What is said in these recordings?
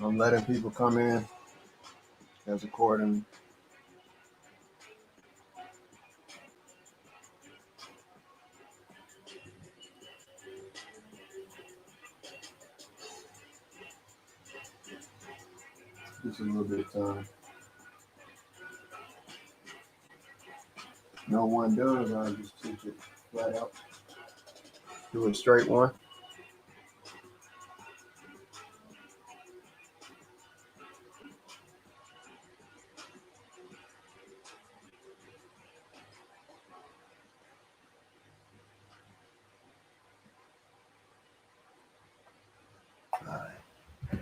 I'm letting people come in as according. Just a little bit of time. No one does. I just teach it flat out. Do a straight one. All right.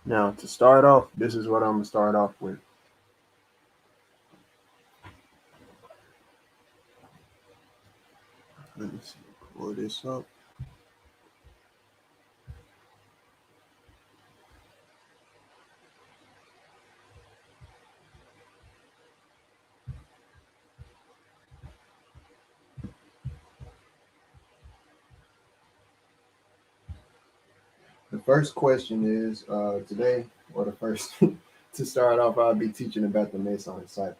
Now to start off, this is what I'm gonna start off with. Let me see. Pull this up. The first question is today, or the first to start off, I'll be teaching about the Masonic Cipher.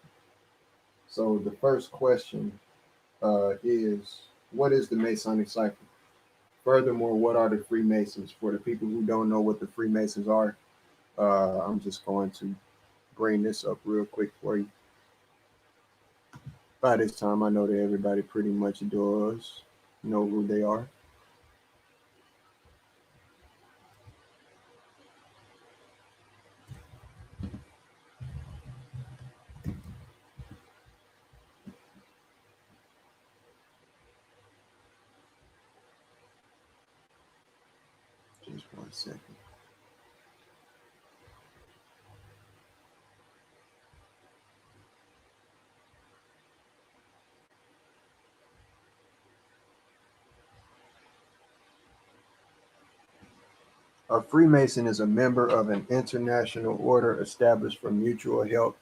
So the first question is, what is the Masonic Cipher? Furthermore, what are the Freemasons? For the people who don't know what the Freemasons are, I'm just going to bring this up real quick for you. By this time, I know that everybody pretty much does know who they are. Just 1 second. A Freemason is a member of an international order established for mutual help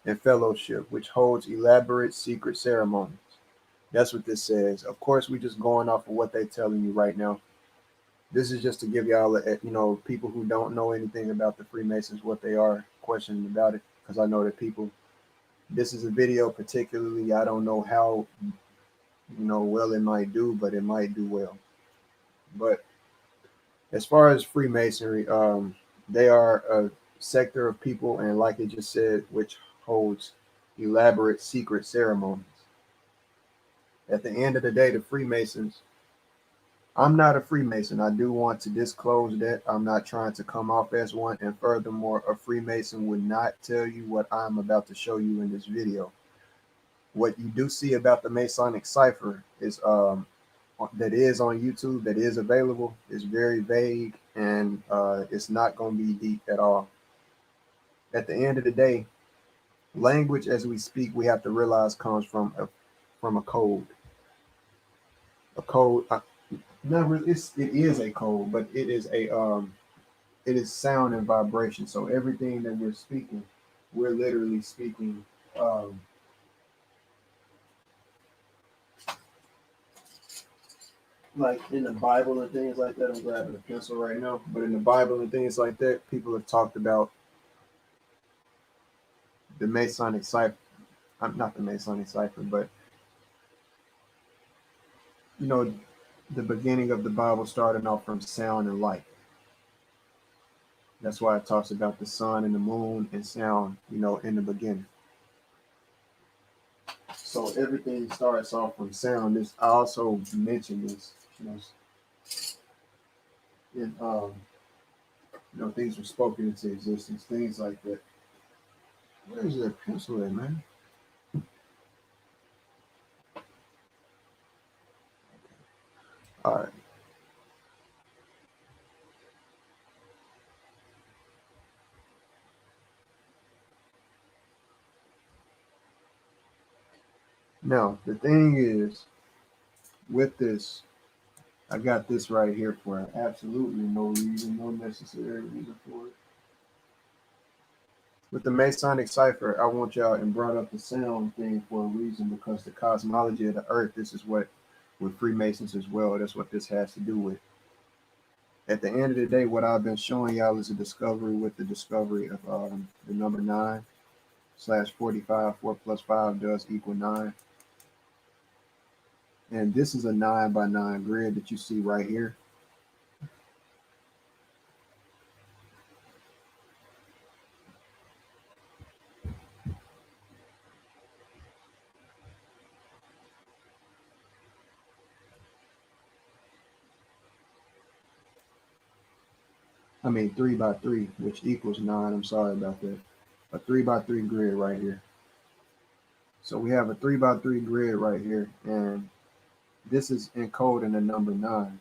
and fellowship, which holds elaborate secret ceremonies. That's what this says. Of course, we're just going off of what they're telling you right now. This is just to give y'all, people who don't know anything about the Freemasons, what they are, questioning about it. Because I know that people, this is a video particularly, I don't know how, well it might do, but it might do well. But as far as Freemasonry, they are a sector of people, and like it just said, which holds elaborate secret ceremonies. At the end of the day, the Freemasons, I'm not a Freemason. I do want to disclose that. I'm not trying to come off as one. And furthermore, a Freemason would not tell you what I'm about to show you in this video. What you do see about the Masonic Cipher is that is on YouTube, that is available, is very vague, and it's not going to be deep at all. At the end of the day, language as we speak, we have to realize comes from a code. A code, not really. It is a code, but it is sound and vibration. So everything that we're speaking, we're literally speaking. Um, like in the Bible and things like that. I'm grabbing a pencil right now, but in the Bible and things like that, people have talked about the Masonic cipher. I'm not the Masonic cipher, but you know, the beginning of the Bible starting off from sound and light. That's why it talks about the sun and the moon and sound, in the beginning. So everything starts off from sound. This I also mentioned this, in things were spoken into existence, things like that. Where is that pencil at, man? All right. Now the thing is, with this, I got this right here for absolutely no reason, no necessary reason for it. With the Masonic cipher, I want y'all and brought up the sound thing for a reason because the cosmology of the earth, this is what with Freemasons as well, that's what this has to do with. At the end of the day, what I've been showing y'all is a discovery with the discovery of the number 9/45. 4 plus 5 does equal 9. And this is a 9 by 9 grid that you see right here. I mean 3 by 3, which equals 9. I'm sorry about that. A 3 by 3 grid right here. So we have a 3 by 3 grid right here, and this is encoding the number 9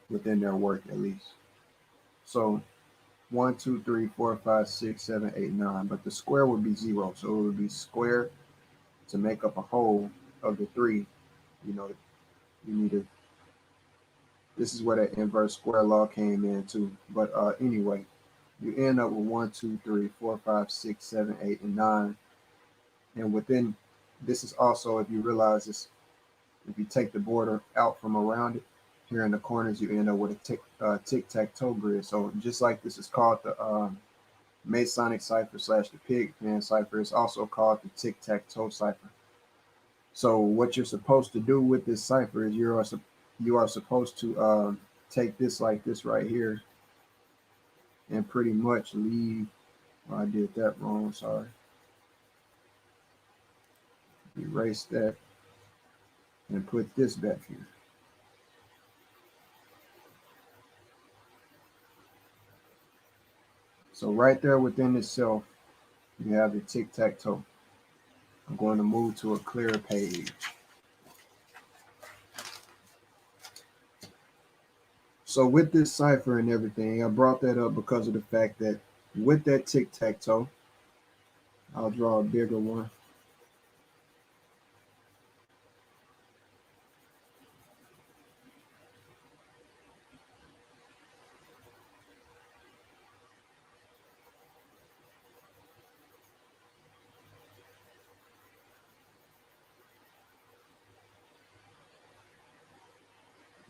within their work at least. So 1, 2, 3, 4, 5, 6, 7, 8, 9. But the square would be 0. So it would be square to make up a whole of the 3. You know, you need to, this is where that inverse square law came in too. But anyway, you end up with 1, 2, 3, 4, 5, 6, 7, 8, and 9. And within, this is also, if you realize this, if you take the border out from around it, here in the corners, you end up with a tic-tac-toe grid. So just like this is called the Masonic Cipher / the PigPen cipher, it's also called the tic-tac-toe cipher. So what you're supposed to do with this cipher is you are supposed to take this like this right here and pretty much leave. Oh, I did that wrong, sorry. Erase that and put this back here. So right there within itself, you have the tic-tac-toe. I'm going to move to a clear page. So with this cipher and everything, I brought that up because of the fact that with that tic-tac-toe, I'll draw a bigger one.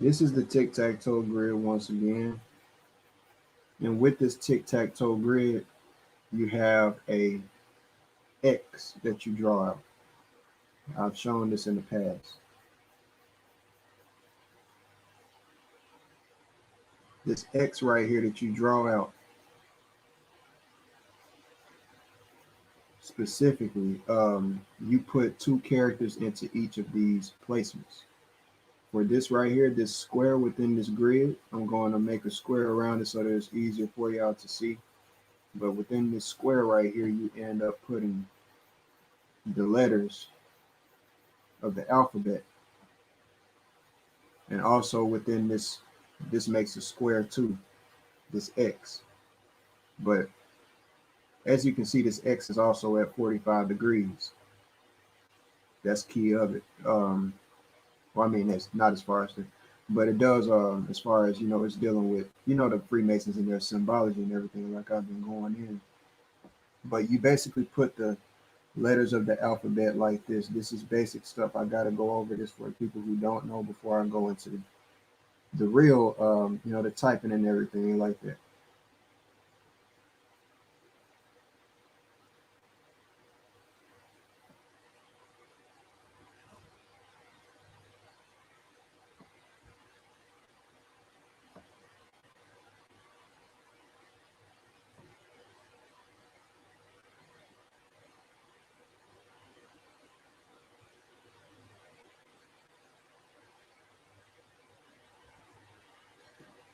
This is the tic-tac-toe grid once again. And with this tic-tac-toe grid, you have a X that you draw out. I've shown this in the past. This X right here that you draw out, specifically, you put 2 characters into each of these placements. For this right here, this square within this grid, I'm going to make a square around it so that it's easier for y'all to see. But within this square right here, you end up putting the letters of the alphabet. And also within this makes a square too, this X. But as you can see, this X is also at 45 degrees. That's key of it. Well, I mean, that's not as far as the, but it does, as far as, it's dealing with, the Freemasons and their symbology and everything, like I've been going in. But you basically put the letters of the alphabet like this. This is basic stuff. I got to go over this for people who don't know before I go into the real, the typing and everything like that.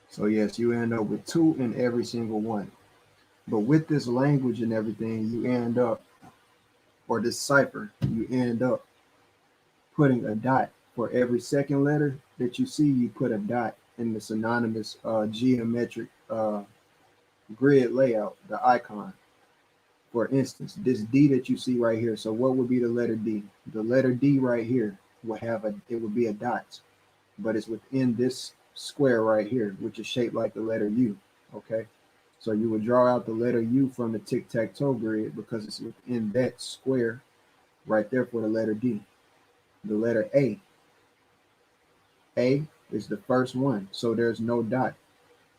So yes, you end up with 2 in every single one. But with this language and everything, you end up, or this cipher, you end up putting a dot for every second letter that you see. You put a dot in the synonymous geometric grid layout, the icon. For instance, this D that you see right here. So what would be the letter D? The letter D right here will have it would be a dot, but it's within this square right here, which is shaped like the letter U. Okay. So you would draw out the letter U from the tic-tac-toe grid because it's within that square right there for the letter D. The letter A is the first one. So there's no dot.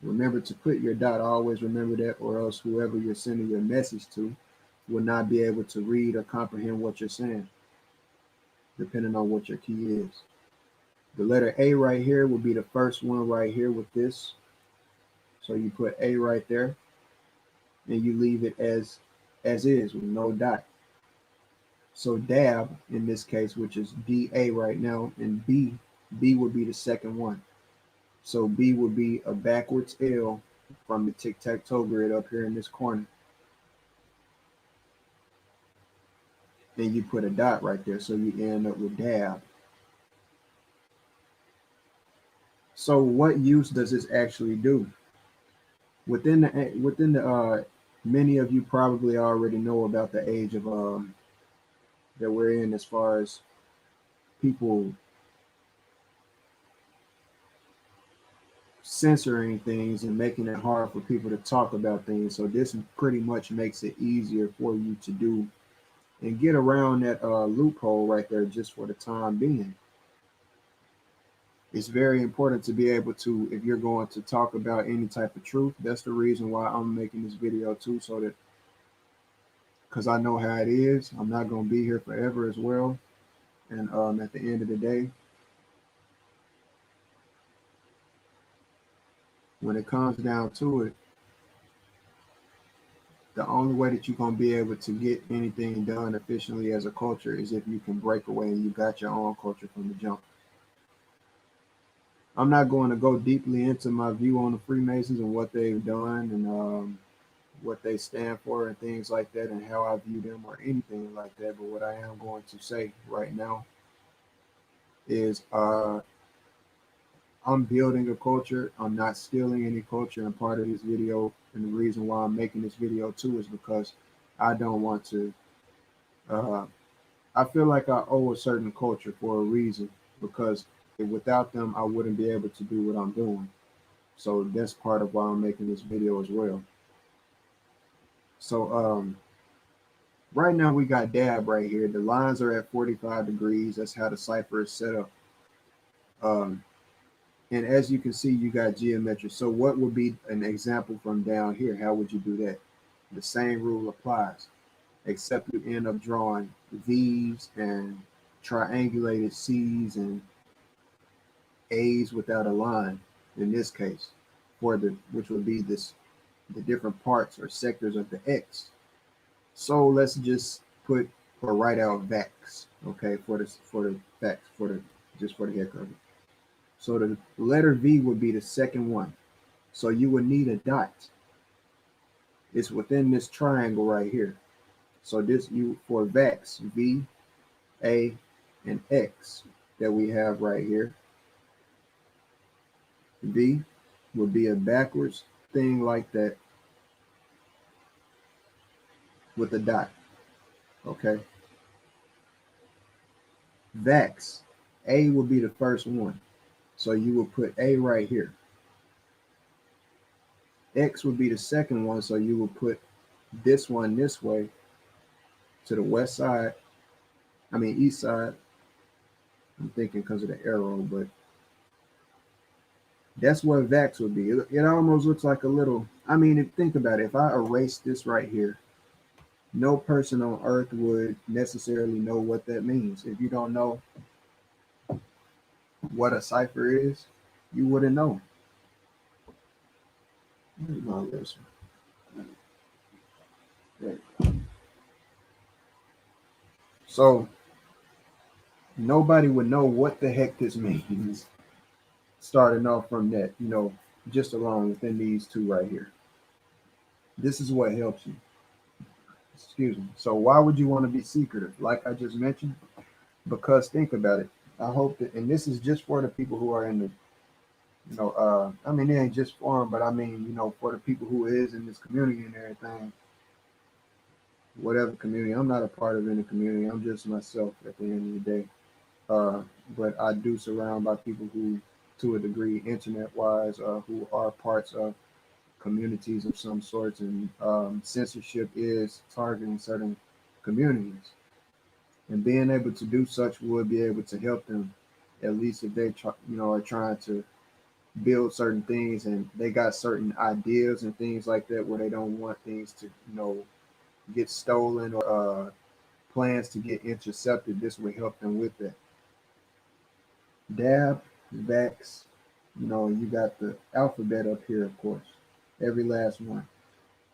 Remember to put your dot. Always remember that, or else whoever you're sending your message to will not be able to read or comprehend what you're saying, depending on what your key is. The letter A right here will be the first one right here with this. So you put A right there, and you leave it as is with no dot. So dab in this case, which is DA right now, and B would be the second one. So B would be a backwards L from the tic-tac-toe grid up here in this corner. And you put a dot right there, so you end up with dab. So what use does this actually do? Within the many of you probably already know about the age of that we're in, as far as people censoring things and making it hard for people to talk about things. So this pretty much makes it easier for you to do and get around that loophole right there, just for the time being. It's very important to be able to, if you're going to talk about any type of truth, that's the reason why I'm making this video too, so that, because I know how it is. I'm not going to be here forever as well. And at the end of the day, when it comes down to it, the only way that you're going to be able to get anything done efficiently as a culture is if you can break away and you got your own culture from the jump. I'm not going to go deeply into my view on the Freemasons and what they've done and what they stand for and things like that, and how I view them or anything like that. But what I am going to say right now is I'm building a culture. I'm not stealing any culture. And part of this video, and the reason why I'm making this video too, is because I don't want to, I feel like I owe a certain culture for a reason, because without them, I wouldn't be able to do what I'm doing. So that's part of why I'm making this video as well. So right now we got dab right here. The lines are at 45 degrees. That's how the cipher is set up. And as you can see, you got geometry. So what would be an example from down here? How would you do that? The same rule applies, except you end up drawing V's and triangulated C's and A's without a line in this case, for the, which would be the different parts or sectors of the X. So let's just put or write out VAX, okay, for the VAX, just for the heck of it. So the letter V would be the second one. So you would need a dot. It's within this triangle right here. So this, you, for VAX, V, A, and X that we have right here. V would be a backwards thing like that with a dot. Okay. VAX, A would be the first one. So you will put A right here. X would be the second one. So you will put this one this way to the west side. I mean, east side. I'm thinking because of the arrow, but that's what VAX would be. It almost looks like a little, I mean, think about it. If I erase this right here, no person on earth would necessarily know what that means. If you don't know what a cipher is, you wouldn't know. Where's my list? So nobody would know what the heck this means, starting off from that, you know, just along within these two right here. This is what helps you. Excuse me. So why would you want to be secretive? Like I just mentioned, because think about it. I hope that, and this is just for the people who are in the, you know, I mean, it ain't just for them, but I mean, you know, for the people who is in this community and everything, whatever community. I'm not a part of any community. I'm just myself at the end of the day. But I do surround by people who, to a degree, internet-wise, who are parts of communities of some sorts, and censorship is targeting certain communities. And being able to do such would be able to help them At least if they are trying to build certain things and they got certain ideas and things like that where they don't want things to get stolen or plans to get intercepted. This would help them with that. Dab, Vax, you got the alphabet up here, of course, every last one.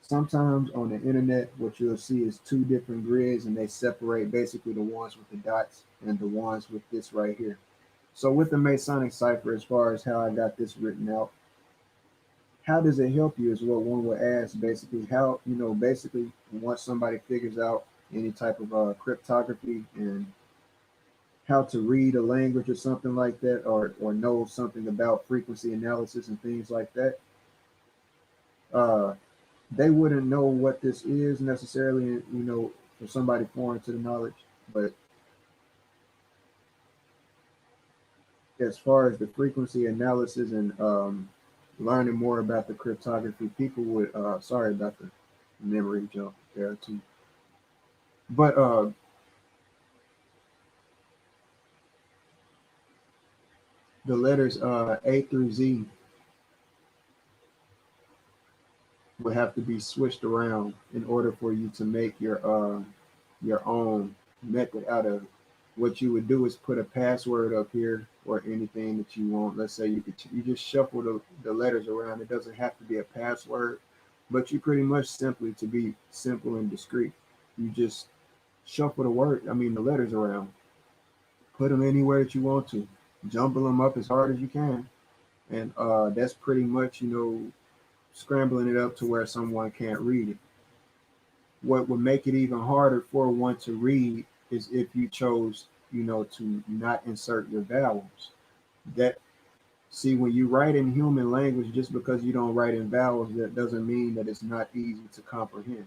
Sometimes on the internet, what you'll see is two different grids and they separate basically the ones with the dots and the ones with this right here. So with the Masonic cipher, as far as how I got this written out, how does it help you is what one would ask. Basically, how, basically once somebody figures out any type of cryptography and how to read a language or something like that, or know something about frequency analysis and things like that, uh, they wouldn't know what this is necessarily, for somebody foreign to the knowledge. But as far as the frequency analysis and learning more about the cryptography, people would, sorry about the memory jump there too. But the letters A through Z would have to be switched around in order for you to make your own method out of it. What you would do is put a password up here or anything that you want. Let's say you just shuffle the letters around. It doesn't have to be a password, but you pretty much simply, to be simple and discreet, you just shuffle the letters around, put them anywhere that you want to, jumble them up as hard as you can, and that's pretty much scrambling it up to where someone can't read it. What would make it even harder for one to read is if you chose, to not insert your vowels. That See, when you write in human language, just because you don't write in vowels, that doesn't mean that it's not easy to comprehend.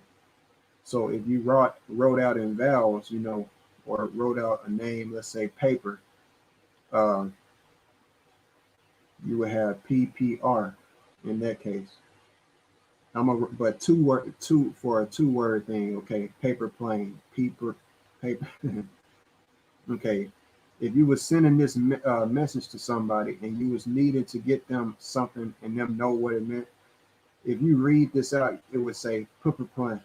So if you wrote out in vowels, or wrote out a name, let's say paper, uh, you would have PPR in that case. But two for a two-word thing, okay? Paper plane, paper. Okay, if you was sending this message to somebody and you was needed to get them something and them know what it meant, if you read this out, it would say pooper plane,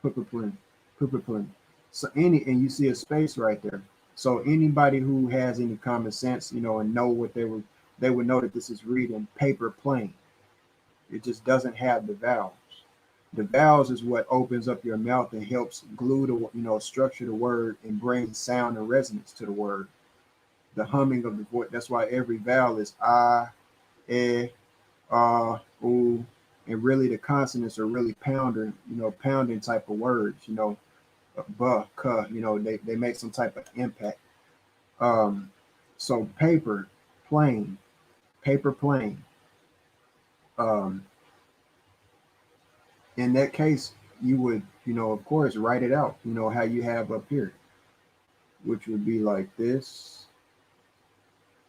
pooper plane, pooper plane. So and you see a space right there. So anybody who has any common sense, and know what they would know that this is reading paper plane. It just doesn't have the vowels. The vowels is what opens up your mouth and helps glue structure the word and bring sound and resonance to the word. The humming of the voice. That's why every vowel is ah, eh, ah, ooh, and really the consonants are really pounding type of words. Buh, cuh. They make some type of impact. Um, so plane, paper plane. Um, in that case, you would, of course, write it out. How you have up here, which would be like this.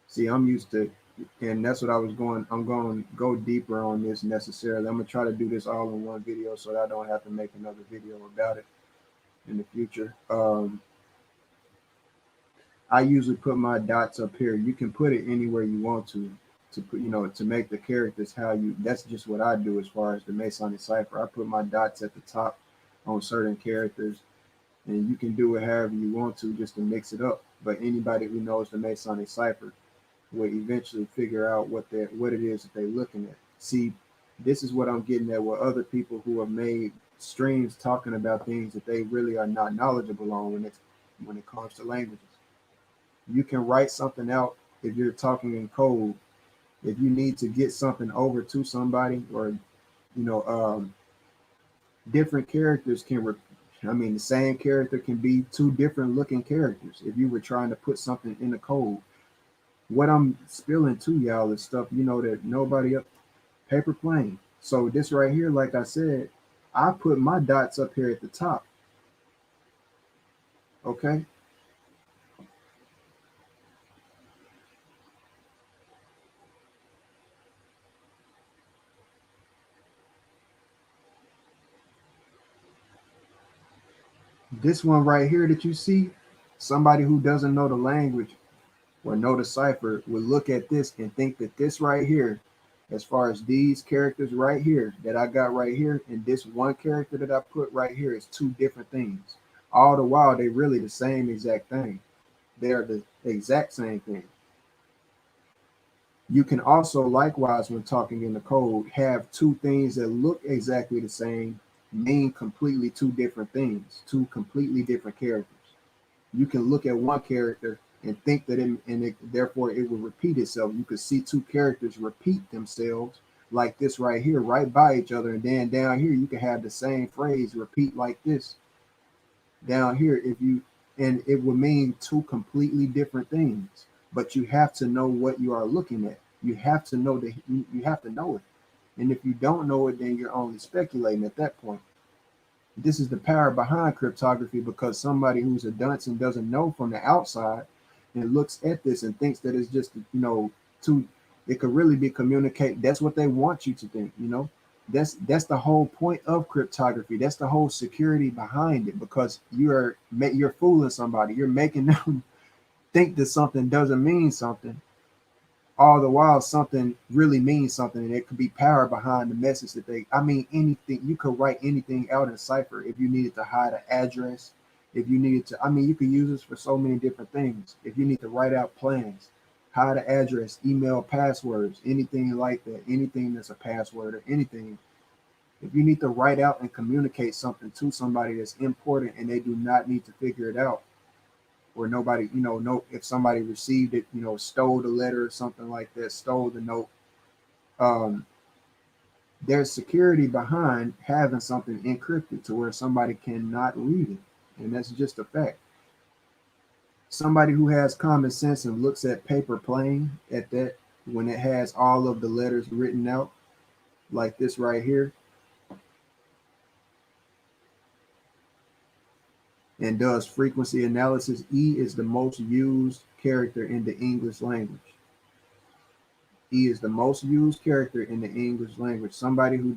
See, I'm used to, and that's what I was going. I'm going to go deeper on this necessarily. I'm gonna try to do this all in one video so that I don't have to make another video about it in the future. I usually put my dots up here. You can put it anywhere you want to put, to make the characters how you. That's just what I do as far as the Masonic cipher. I put my dots at the top on certain characters, and you can do it however you want to just to mix it up. But anybody who knows the Masonic cipher will eventually figure out what it is that they're looking at. See, this is what I'm getting at with other people who have made streams talking about things that they really are not knowledgeable on when it comes to languages. You can write something out if you're talking in code. If you need to get something over to somebody, or different characters the same character can be two different looking characters if you were trying to put something in the code. What I'm spilling to y'all is stuff that nobody up paper plane. So this right here, like I said, I put my dots up here at the top. Okay. This one right here that you see, somebody who doesn't know the language or know the cipher would look at this and think that this right here, as far as these characters right here that I got right here, and this one character that I put right here is two different things. All the while, they really the same exact thing. They're the exact same thing. You can also, likewise, when talking in the code, have two things that look exactly the same, mean completely two different things, two completely different characters. You can look at one character and think that therefore it will repeat itself. You could see two characters repeat themselves like this right here, right by each other. And then down here, you can have the same phrase repeat like this down here. And it will mean two completely different things, but you have to know what you are looking at. You have to know that you have to know it. And if you don't know it, then you're only speculating at that point. This is the power behind cryptography, because somebody who's a dunce and doesn't know from the outside and looks at this and thinks that it's just, it could really be communicate. That's what they want you to think. That's the whole point of cryptography. That's the whole security behind it, because you're fooling somebody. You're making them think that something doesn't mean something, all the while something really means something, and it could be power behind the message that anything. You could write anything out in cipher. If you needed to hide an address, if you needed to, you could use this for so many different things. If you need to write out plans, hide an address, email passwords, anything like that, anything that's a password or anything. If you need to write out and communicate something to somebody that's important and they do not need to figure it out, or nobody, if somebody received it, stole the letter or something like that, stole the note, um, there's security behind having something encrypted to where somebody cannot read it. And that's just a fact. Somebody who has common sense and looks at paper plain at that, when it has all of the letters written out like this right here, and does frequency analysis, E is the most used character in the English language. E is the most used character in the English language. Somebody who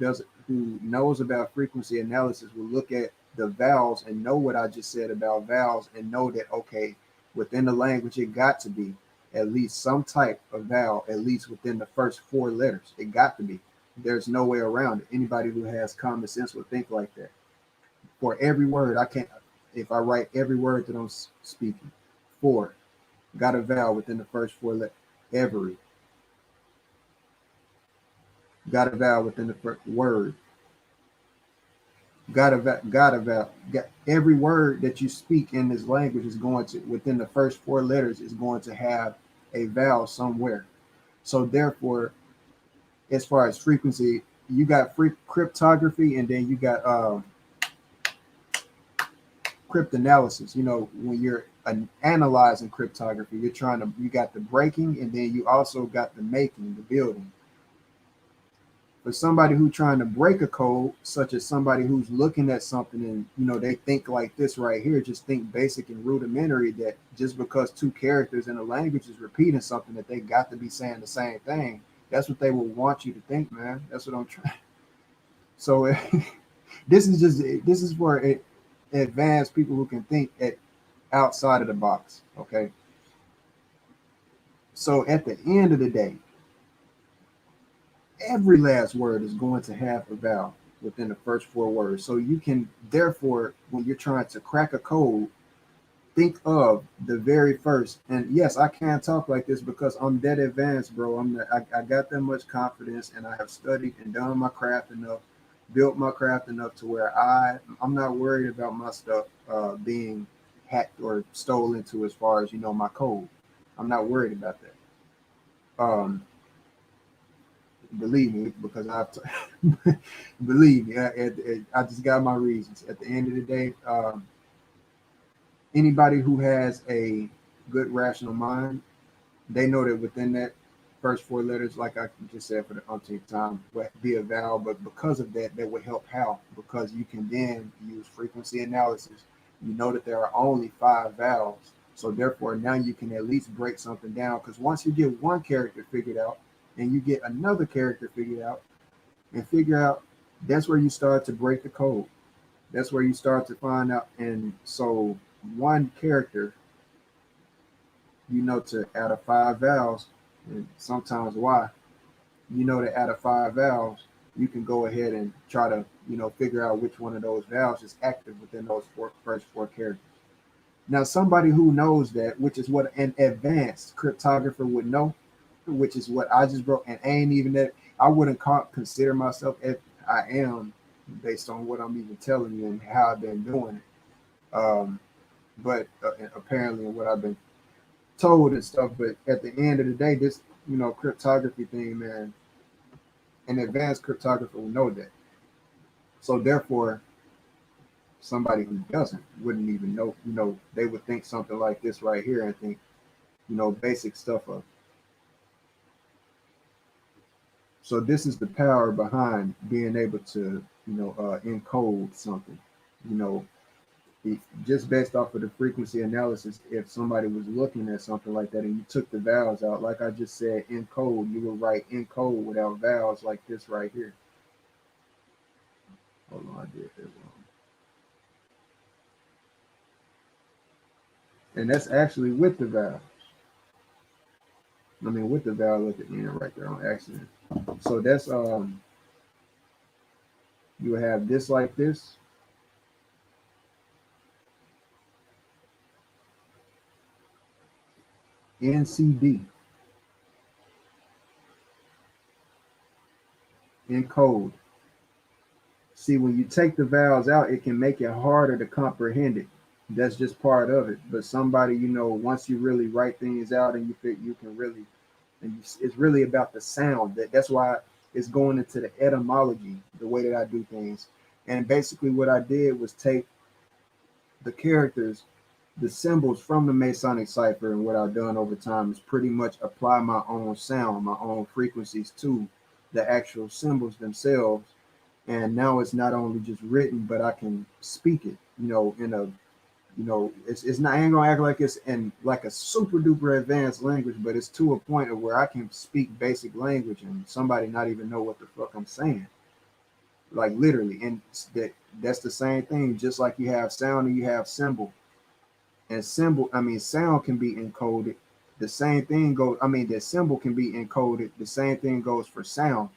knows about frequency analysis will look at the vowels and know what I just said about vowels and know that, okay, within the language, it got to be at least some type of vowel, at least within the first four letters. It got to be. There's no way around it. Anybody who has common sense would think like that. For every word, if I write every word that I'm speaking, for, got a vowel within the first four letters. Every, got a vowel within the first word. Got a vowel. Every word that you speak in this language is going to, within the first four letters, is going to have a vowel somewhere. So therefore, as far as frequency, you got cryptography, and then you got cryptanalysis. When you're analyzing cryptography, you got the breaking, and then you also got the making, the building. For somebody who's trying to break a code, such as somebody who's looking at something and they think like this right here, just think basic and rudimentary, that just because two characters in a language is repeating something, that they got to be saying the same thing. That's what they will want you to think, man. That's what I'm trying. So this is for advanced people who can think outside of the box. Okay. So at the end of the day, every last word is going to have a vowel within the first four words. So you can, therefore, when you're trying to crack a code, think of the very first. And yes, I can talk like this because I'm that advanced, bro. I got that much confidence, and I have studied and done my craft enough, built my craft enough to where I'm not worried about my stuff being hacked or stolen into, as far as my code. I'm not worried about that. Believe me, because believe me, I just got my reasons. At the end of the day, anybody who has a good rational mind, they know that within that first four letters, like I just said for the umpteenth time, would be a vowel. But because of that, that would help how? Because you can then use frequency analysis. You know that there are only 5 vowels. So therefore, now you can at least break something down. Because once you get one character figured out, and you get another character figured out, and figure out, that's where you start to break the code. That's where you start to find out. And so one character you know, to out of 5 vowels, and sometimes why, you know, that out of 5 vowels, you can go ahead and try to, you know, figure out which one of those vowels is active within those first four characters. Now, somebody who knows that, which is what an advanced cryptographer would know, which is what I just broke, and ain't even that I wouldn't consider myself if I am, based on what I'm even telling you and how I've been doing it. But apparently, what I've been told and stuff. But at the end of the day, this, you know, cryptography thing, man, an advanced cryptographer will know that. So therefore, somebody who doesn't wouldn't even know. You know, they would think something like this right here and think, you know, basic stuff of. So this is the power behind being able to, you know, encode something. You know, just based off of the frequency analysis, if somebody was looking at something like that and you took the vowels out, like I just said, encode, you would write encode without vowels like this right here. Hold on, I did that wrong. And that's actually with the vowel. I mean, with the vowel at the end right there on accident. So that's you have this like this, NCD, encode. See, when you take the vowels out, it can make it harder to comprehend it. That's just part of it. But somebody, you know, once you really write things out and you think you can really, and it's really about the sound. That's why it's going into the etymology, the way that I do things. And basically, what I did was take the characters, the symbols from the Masonic Cipher, and what I've done over time is pretty much apply my own sound, my own frequencies to the actual symbols themselves. And now it's not only just written, but I can speak it, you know, in a, you know, it's not, I ain't gonna act like it's in like a super duper advanced language, but it's to a point of where I can speak basic language and somebody not even know what the fuck I'm saying, like literally. And that's the same thing, just like you have sound and you have symbol. And symbol, I mean, sound can be encoded. The same thing goes, I mean, the symbol can be encoded. The same thing goes for sound.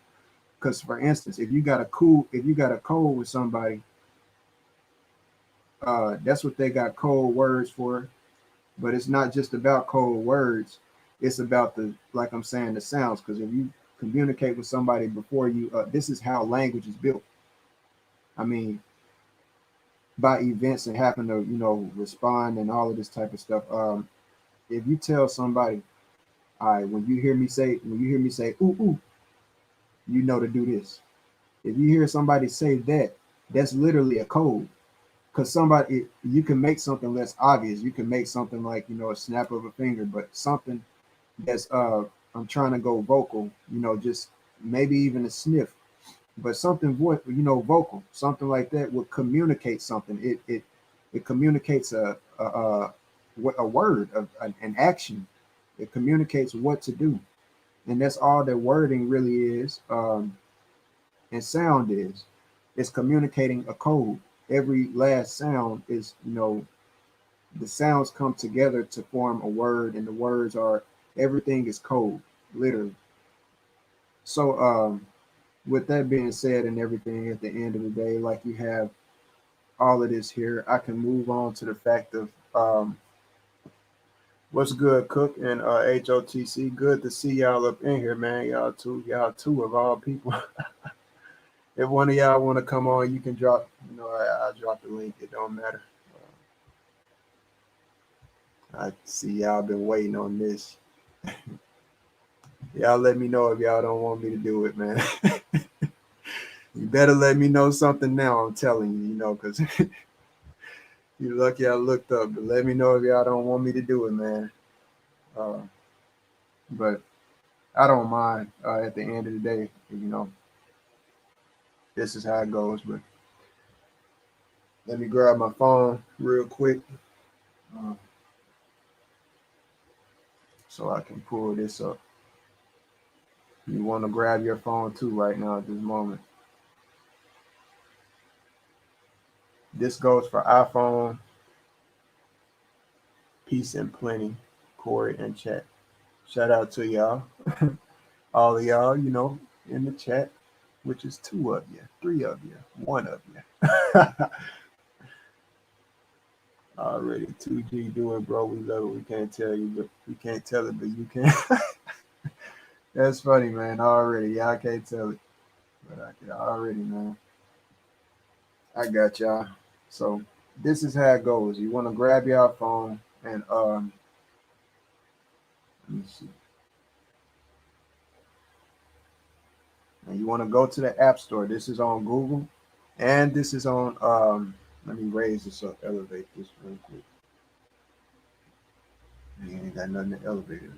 Because for instance, if you got a code with somebody, that's what they got code words for. But it's not just about code words. It's about the, like I'm saying, the sounds. Because if you communicate with somebody before you, this is how language is built. I mean, by events and happen to, you know, respond and all of this type of stuff. If you tell somebody, all right, when you hear me say ooh ooh, you know to do this. If you hear somebody say that, that's literally a code. Because somebody, you can make something less obvious. You can make something like, you know, a snap of a finger, but something that's I'm trying to go vocal, you know, just maybe even a sniff, but something you know, vocal, something like that would communicate something. It communicates a word, an action. It communicates what to do, and that's all that wording really is. And sound is, it's communicating a code. Every last sound is, you know, the sounds come together to form a word, and the words are, everything is code, literally. So with that being said and everything, at the end of the day, like you have all of this here, I can move on to the fact of what's good, Cook and HOTC. Good to see y'all up in here, man. Y'all two of all people. If one of y'all want to come on, you can drop, you know, I'll drop the link. It don't matter. I see y'all been waiting on this. Y'all let me know if y'all don't want me to do it, man. You better let me know something now. I'm telling you, you know, because you're lucky I looked up. But let me know if y'all don't want me to do it, man. Uh, but I don't mind. At the end of the day, you know, this is how it goes. But let me grab my phone real quick uh, so I can pull this up. You want to grab your phone too right now at this moment. This goes for iPhone, peace and plenty. Corey, and chat. Shout out to y'all, all of y'all, in the chat, which is two of you, three of you, one of you. Already 2G do it, bro. We love it. We can't tell you, but we can't tell it, but you can. That's funny, man. Already, y'all can't tell it, but I can already, man. I got y'all. So this is how it goes. You want to grab your phone and let me see. And you want to go to the App Store. This is on Google, and this is on. Let me raise this up, elevate this real quick. You ain't got nothing to elevate it.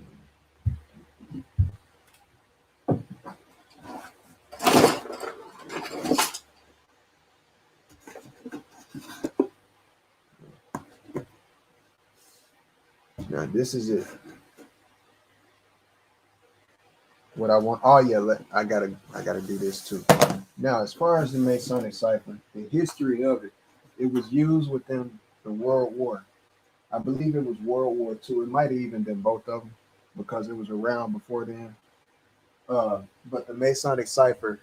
Now this is it. What I want. Oh yeah, I gotta do this too. Now, as far as the Masonic Cipher, the history of it, it was used within the World War. I believe it was World War II. It might have even been both of them because it was around before then. But the Masonic Cipher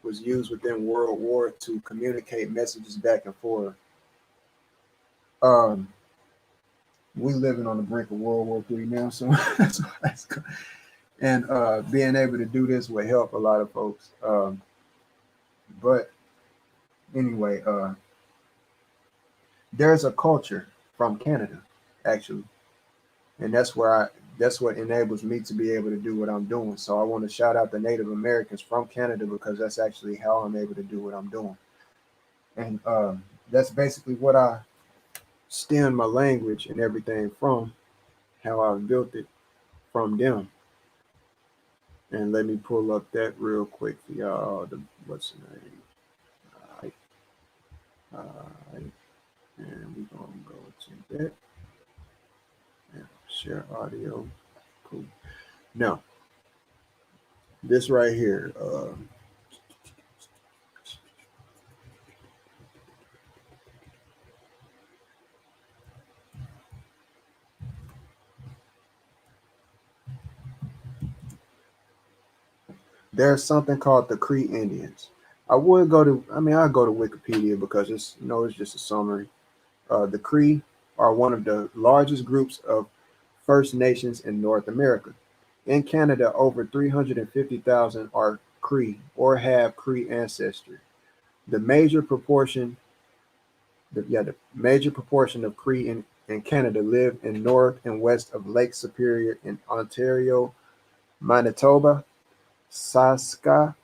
was used within World War to communicate messages back and forth. We living on the brink of World War III now, so that's good. And being able to do this would help a lot of folks. But anyway, there's a culture from Canada, actually, and that's what enables me to be able to do what I'm doing. So I want to shout out the Native Americans from Canada because that's actually how I'm able to do what I'm doing. And that's basically what I stem my language and everything from, how I built it from them. And let me pull up that real quick for y'all. What's the name? All right. And we're going to go to that. And share audio. Cool. Now, this right here. There's something called the Cree Indians. I'll go to Wikipedia because it's just a summary. The Cree are one of the largest groups of First Nations in North America. In Canada, over 350,000 are Cree or have Cree ancestry. The major proportion of Cree in Canada live in north and west of Lake Superior in Ontario, Manitoba, Saskatchewan,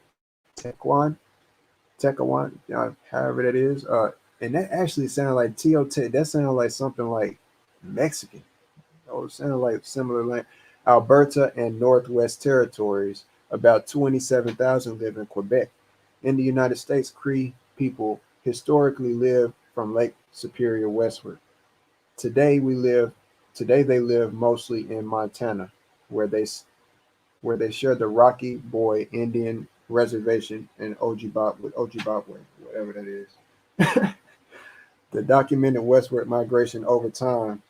however that is. And that actually sounded like TOT. That sounded like something like Mexican. Oh, it sounded like similar land. Alberta and Northwest Territories. About 27,000 live in Quebec. In the United States, Cree people historically lived from Lake Superior westward. Today they live mostly in Montana, where they share the Rocky Boy Indian Reservation and Ojibwe, whatever that is. The documented westward migration over time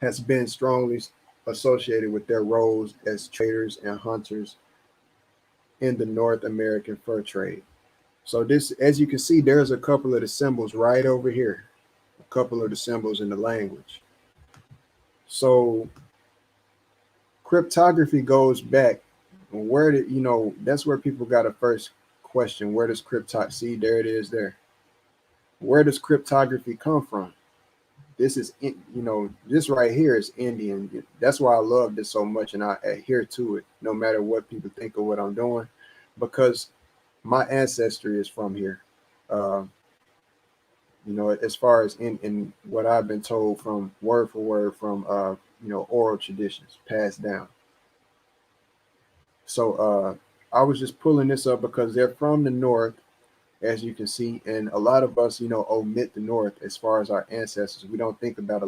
has been strongly associated with their roles as traders and hunters in the North American fur trade. So this, as you can see, there's a couple of the symbols right over here, a couple of the symbols in the language. So cryptography goes back. That's where people got a first question. Where does cryptography, see, there it is there. Where does cryptography come from? This is, this right here is Indian. That's why I love this so much and I adhere to it, no matter what people think of what I'm doing, because my ancestry is from here. As far as in what I've been told from word for word from, oral traditions passed down. So I was just pulling this up because they're from the North, as you can see, and a lot of us, omit the North as far as our ancestors. We don't think about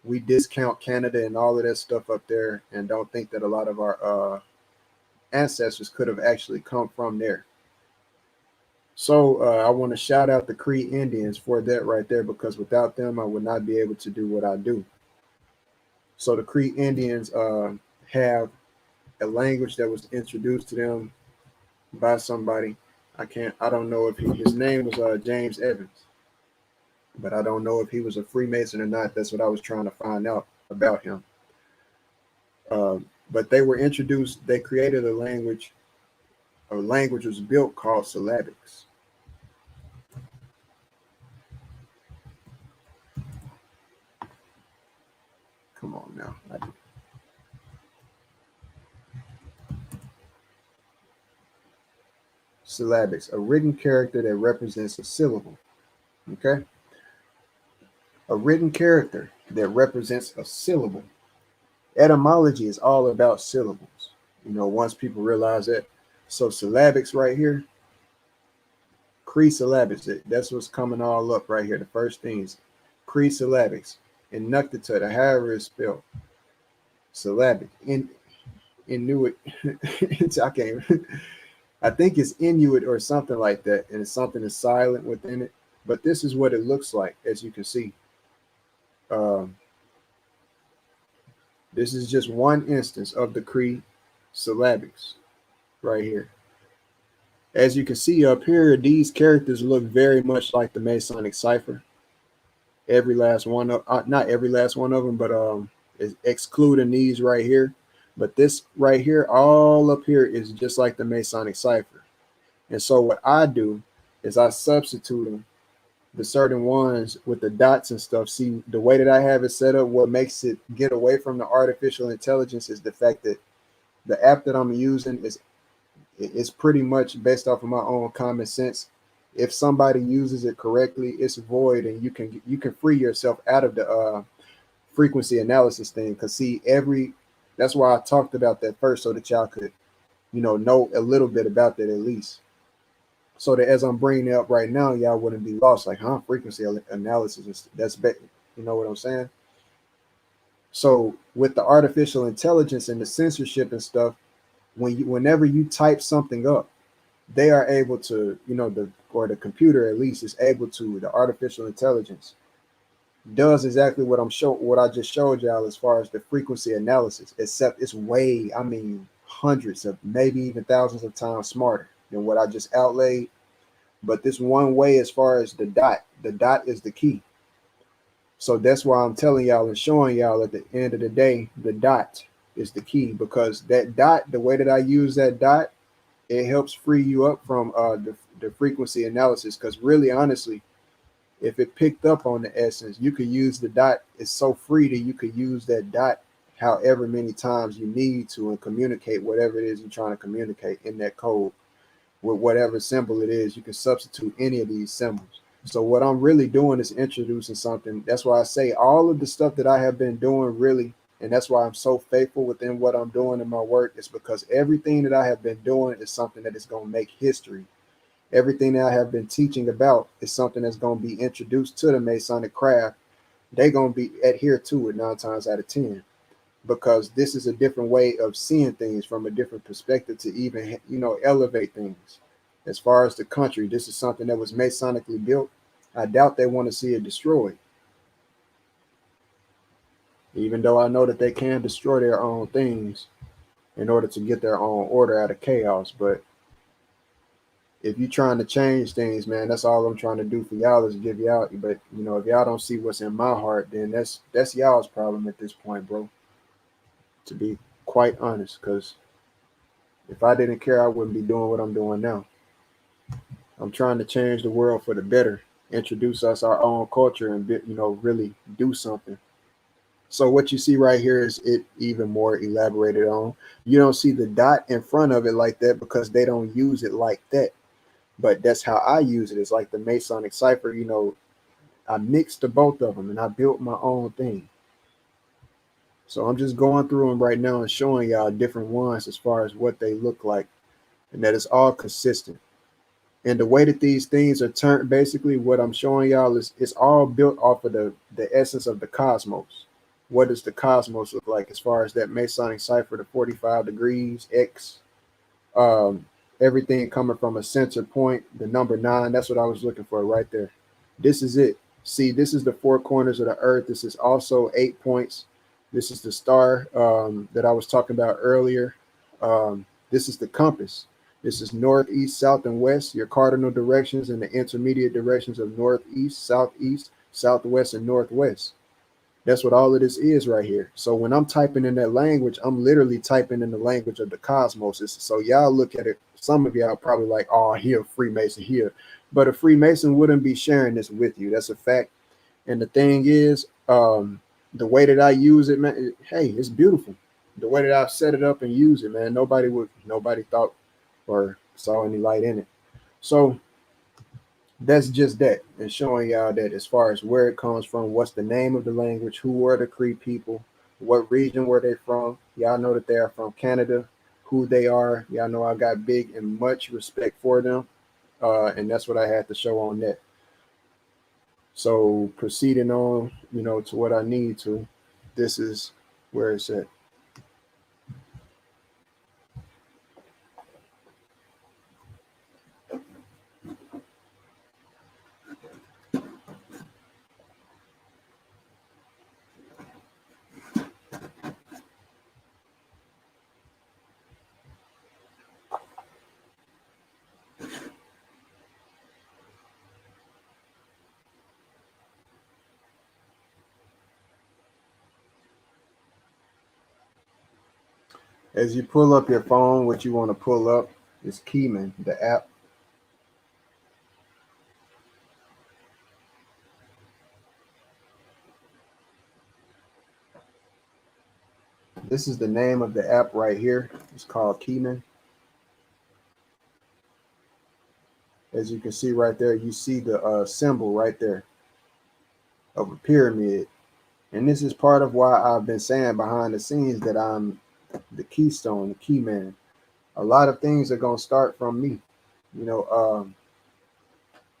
we discount Canada and all of that stuff up there and don't think that a lot of our ancestors could have actually come from there. So I want to shout out the Cree Indians for that right there, because without them, I would not be able to do what I do. So the Cree Indians have a language that was introduced to them by somebody. I don't know if his name was James Evans, but I don't know if he was a Freemason or not. That's what I was trying to find out about him. But they were introduced, they created a language was built called syllabics. Come on now. Syllabics, a written character that represents a syllable. Okay? A written character that represents a syllable. Etymology is all about syllables. Once people realize that. So syllabics right here, Cree syllabics, that's what's coming all up right here. The first things, Cree syllabics, Inuktitut, however it's spelled. Syllabic, Inuit. I can't. I think it's Inuit or something like that, and it's something is silent within it. But this is what it looks like, as you can see. This is just one instance of the Cree syllabics right here. As you can see up here, these characters look very much like the Masonic Cipher. Every last one of, not every last one of them, but excluding these right here. But this right here, all up here is just like the Masonic Cipher. And so what I do is I substitute them, the certain ones with the dots and stuff. See, the way that I have it set up, what makes it get away from the artificial intelligence is the fact that the app that I'm using is pretty much based off of my own common sense. If somebody uses it correctly, it's void, and you can free yourself out of the frequency analysis thing. Because see, that's why I talked about that first, so that y'all could know a little bit about that at least, so that as I'm bringing it up right now, y'all wouldn't be lost. Like, frequency analysis, you know what I'm saying? So with the artificial intelligence and the censorship and stuff, whenever you type something up, they are able to, the computer at least is able to, the artificial intelligence does exactly what I just showed y'all as far as the frequency analysis, except it's way, hundreds of, maybe even thousands of times smarter than what I just outlaid. But this one way, as far as the dot is the key. So that's why I'm telling y'all and showing y'all at the end of the day, the dot is the key, because that dot, the way that I use that dot, it helps free you up from the frequency analysis. Because really, honestly, if it picked up on the essence, you could use the dot. It's so free that you could use that dot however many times you need to and communicate whatever it is you're trying to communicate in that code with whatever symbol it is. You can substitute any of these symbols. So what I'm really doing is introducing something. That's why I say all of the stuff that I have been doing, really, and that's why I'm so faithful within what I'm doing in my work, is because everything that I have been doing is something that is going to make history. Everything that I have been teaching about is something that's going to be introduced to the Masonic craft. They're going to be adhere to it 9 times out of 10, because this is a different way of seeing things from a different perspective to even, elevate things. As far as the country, this is something that was Masonically built. I doubt they want to see it destroyed, even though I know that they can destroy their own things in order to get their own order out of chaos. But if you're trying to change things, man, that's all I'm trying to do for y'all, is give y'all. But if y'all don't see what's in my heart, then that's y'all's problem at this point, bro. To be quite honest, because if I didn't care, I wouldn't be doing what I'm doing now. I'm trying to change the world for the better, introduce us our own culture, and really do something. So what you see right here is it even more elaborated on. You don't see the dot in front of it like that because they don't use it like that. But that's how I use it. It's like the Masonic Cipher. I mixed the both of them and I built my own thing. So I'm just going through them right now and showing y'all different ones as far as what they look like, and that it's all consistent. And the way that these things are turned, basically what I'm showing y'all is it's all built off of the essence of the cosmos. What does the cosmos look like as far as that Masonic Cipher, the 45 degrees, X, everything coming from a center point, the number 9, that's what I was looking for right there. This is it. See, this is the 4 corners of the earth. This is also 8 points. This is the star that I was talking about earlier. This is the compass. This is north, east, south, and west, your cardinal directions and the intermediate directions of northeast, southeast, southwest, and northwest. That's what all of this is right here. So when I'm typing in that language, I'm literally typing in the language of the cosmos. So y'all look at it, some of y'all probably like, oh, here, Freemason here. But a Freemason wouldn't be sharing this with you. That's a fact. And the thing is, the way that I use it, man, hey, it's beautiful. The way that I've set it up and use it, man, nobody thought or saw any light in it. So that's just that, and showing y'all that as far as where it comes from, what's the name of the language, who were the Cree people, what region were they from. Y'all know that they are from Canada. Who they are, y'all know I got big and much respect for them, and that's what I had to show on that. So proceeding on, to what I need to, this is where it's at. As you pull up your phone, what you want to pull up is Keyman, the app. This is the name of the app right here. It's called Keyman. As you can see right there, you see the symbol right there of a pyramid. And this is part of why I've been saying behind the scenes that I'm the keystone, the key man. A lot of things are going to start from me. You know,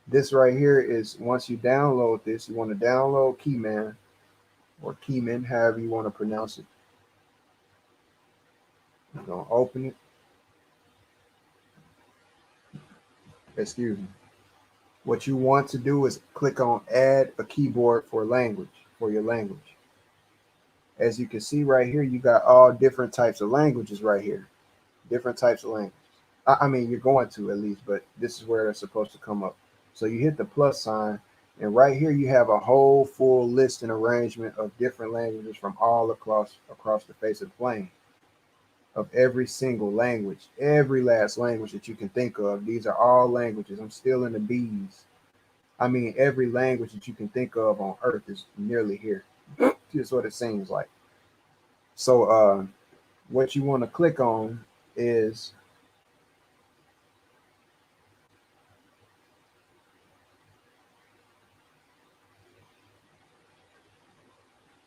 this right here is once you download this, you want to download Keyman or Keyman, however you want to pronounce it. You're going to open it. Excuse me. What you want to do is click on add a keyboard for language, for your language. As you can see right here, you got all different types of languages right here. Different types of languages. I mean, you're going to at least, but this is where they're supposed to come up. So you hit the plus sign, and right here you have a whole full list and arrangement of different languages from all across the face of the plane, of every single language, every last language that you can think of. These are all languages. I'm still in the B's. I mean, every language that you can think of on Earth is nearly here. Just what it seems like. So, what you want to click on is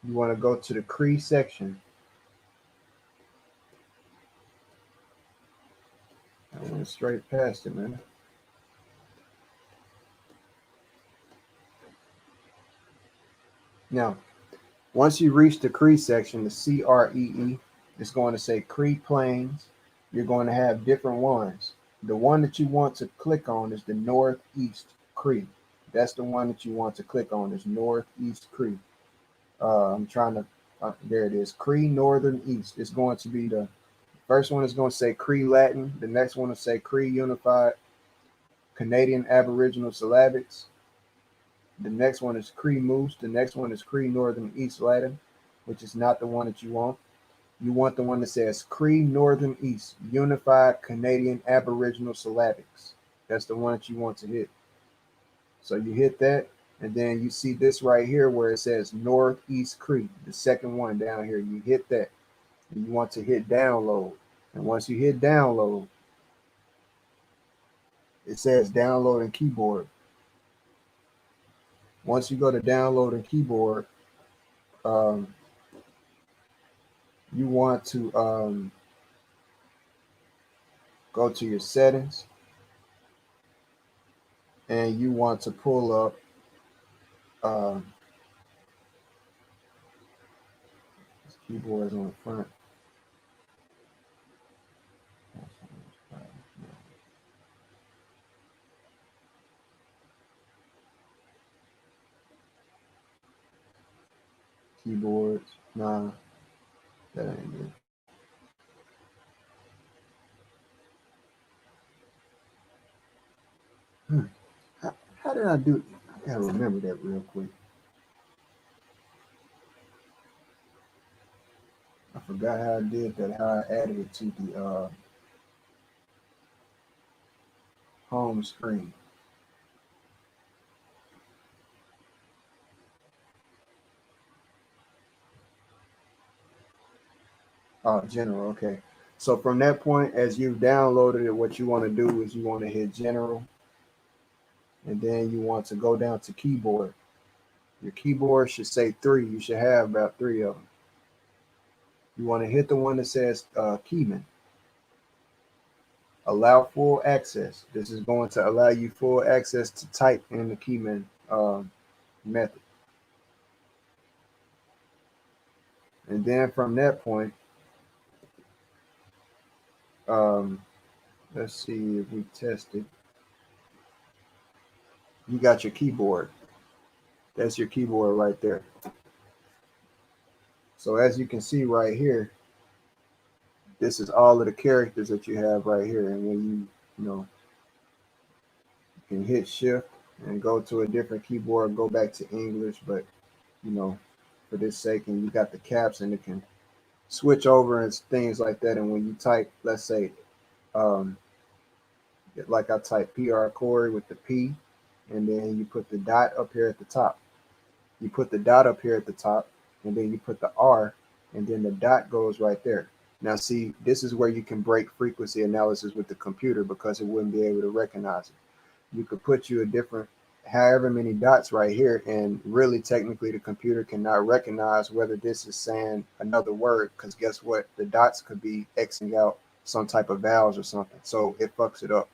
you want to go to the Cree section. I went straight past it, man. Now, once you reach the Cree section, the CREE, it's going to say Cree Plains. You're going to have different ones. The one that you want to click on is the Northeast Cree. That's the one that you want to click on is Northeast Cree. I'm trying to, there it is, Cree Northern East. It's going to be the first one is going to say Cree Latin. The next one will say Cree Unified Canadian Aboriginal Syllabics. The next one is Cree Moose. The next one is Cree Northern East Latin, which is not the one that you want. You want the one that says Cree Northern East Unified Canadian Aboriginal Syllabics. That's the one that you want to hit. So you hit that, and then you see this right here where it says Northeast Cree, the second one down here. You hit that. And you want to hit download. And once you hit download, it says download and keyboard. Once you go to download and keyboard, um, you want to go to your settings, and you want to pull up this keyboard is on the front. Keyboards, nah. That ain't it. How did I do? I gotta remember that real quick. I forgot how I did that. How I added it to the home screen. Oh, general. Okay. So from that point, as you've downloaded it, what you want to do is you want to hit general, and then you want to go down to keyboard. Your keyboard should say 3. You should have about 3 of them. You want to hit the one that says keyman. Allow full access. This is going to allow you full access to type in the keyman method. And then from that point, um, let's see if we test it. You got your keyboard. That's your keyboard right there. So as you can see right here, this is all of the characters that you have right here. And when you can hit shift and go to a different keyboard, go back to English, but for this sake, and you got the caps and it can switch over and things like that. And when you type, let's say, um, like I type PR Corey with the P, and then you put the dot up here at the top. You put the dot up here at the top, and then you put the R, and then the dot goes right there. Now, see, this is where you can break frequency analysis with the computer because it wouldn't be able to recognize it. You could put you a different, however many dots right here, and really technically the computer cannot recognize whether this is saying another word, because guess what? The dots could be Xing out some type of vowels or something. So it fucks it up.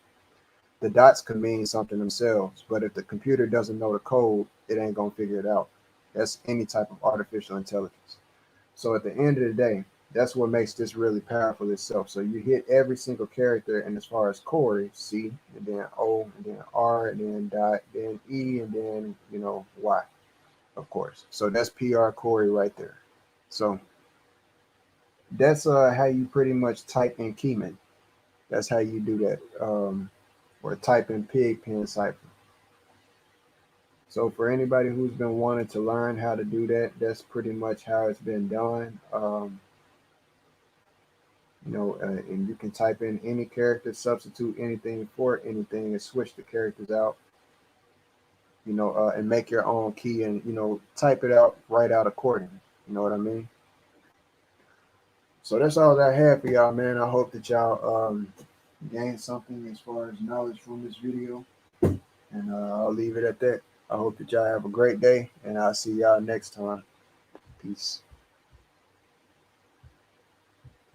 The dots could mean something themselves, but if the computer doesn't know the code, it ain't gonna figure it out. That's any type of artificial intelligence. So at the end of the day, that's what makes this really powerful itself. So you hit every single character, and as far as Corey, C, and then O, and then R, and then dot, then E, and then Y, of course. So that's PR Corey right there. So that's how you pretty much type in Keyman. That's how you do that. Or type in PigPen cipher. So for anybody who's been wanting to learn how to do that, that's pretty much how it's been done. And you can type in any character, substitute anything for anything, and switch the characters out. And make your own key, and type it out, write out accordingly. You know what I mean? So that's all that I have for y'all, man. I hope that y'all gained something as far as knowledge from this video, and I'll leave it at that. I hope that y'all have a great day, and I'll see y'all next time. Peace.